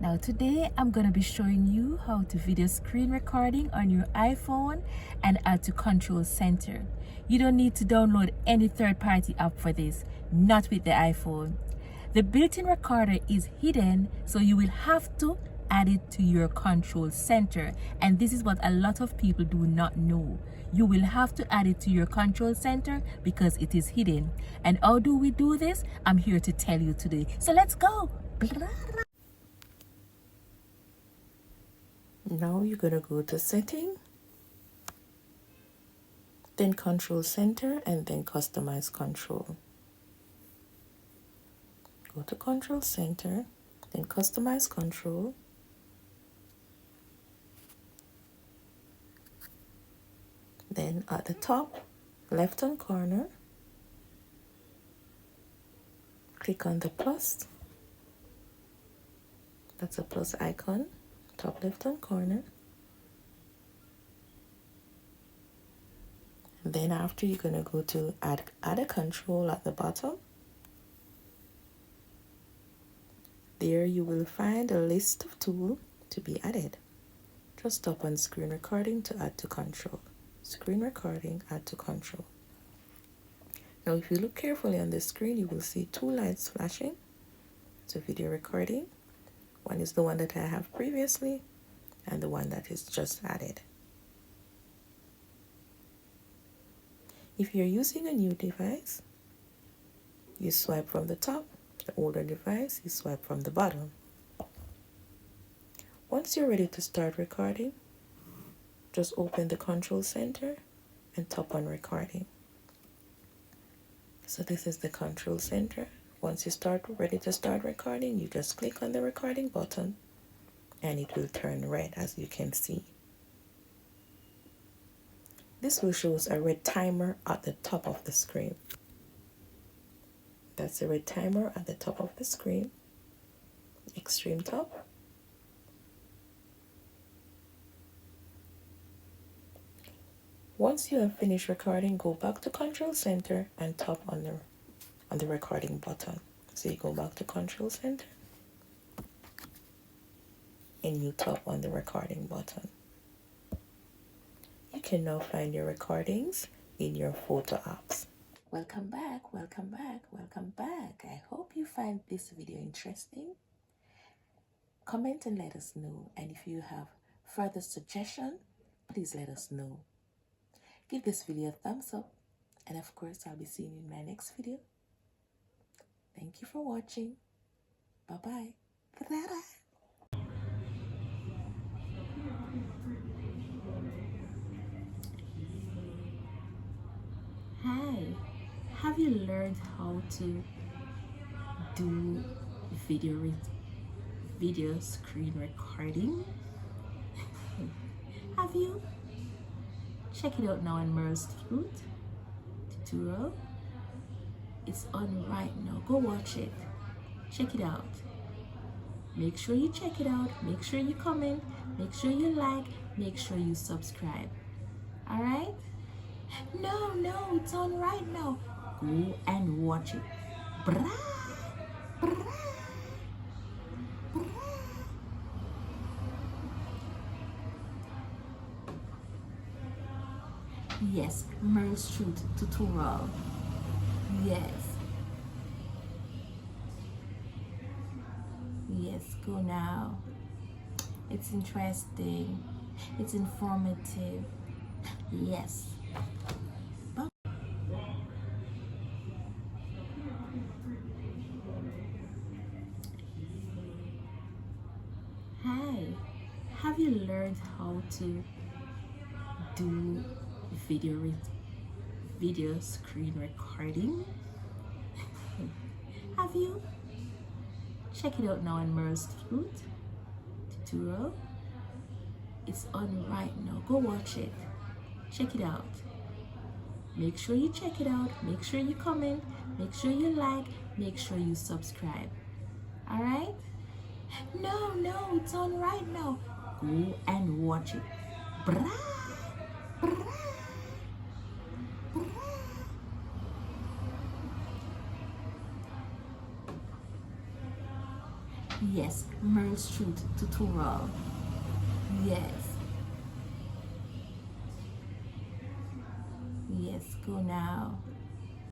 Now today I'm going to be showing you how to video screen recording on your iPhone and add to Control Center. You don't need to download any third-party app for this, not with the iPhone. The built-in recorder is hidden, so you will have to add it to your Control Center, and this is what a lot of people do not know. You will have to add it to your Control Center because it is hidden. And how do we do this? I'm here to tell you today. So let's go. Now you're gonna go to Setting, then Control Center, and then Customize Control. Go to Control Center, then Customize Control. Then at the top, left-hand corner, click on the plus. That's a plus icon, top left-hand corner. And then after, you're going to go to add a control at the bottom. There you will find a list of tools to be added. Just tap on screen recording to add to control. Screen recording, add to control. Now if you look carefully on the screen, you will see two lights flashing. It's a video recording. One is the one that I have previously and the one that is just added. If you're using a new device, you swipe from the top. The older device, you swipe from the bottom. Once you're ready to start recording, just open the Control Center and tap on Recording. So this is the Control Center. Once you ready to start recording, you just click on the recording button and it will turn red, as you can see. This will show us a red timer at the top of the screen. That's the red timer at the top of the screen, extreme top. Once you have finished recording, go back to Control Center and tap on the recording button. So you go back to Control Center and you tap on the recording button. You can now find your recordings in your photo apps. Welcome back, welcome back, welcome back. I hope you find this video interesting. Comment and let us know. And if you have further suggestions, please let us know. Give this video a thumbs up. And of course, I'll be seeing you in my next video. Thank you for watching. Bye-bye. Hi. Have you learned how to do video screen recording? Have you? Check it out now on Merle's Fruit tutorial. It's on right now. Go watch it. Check it out. Make sure you check it out. Make sure you comment. Make sure you like. Make sure you subscribe. All right? No, it's on right now. Go and watch it. Bra, bra, bra. Yes, Merle's Fruit tutorial. Yes. Yes, go now. It's interesting. It's informative. Yes. Hi. Have you learned how to do video screen recording? Have you? Check it out now on Merle's Fruit tutorial. It's on right now. Go watch it. Check it out. Make sure you check it out. Make sure you comment. Make sure you like. Make sure you subscribe. All right? No, it's on right now. Go and watch it. Bra, bra, bra. Yes, Merle Street tutorial. Yes. Yes, go now.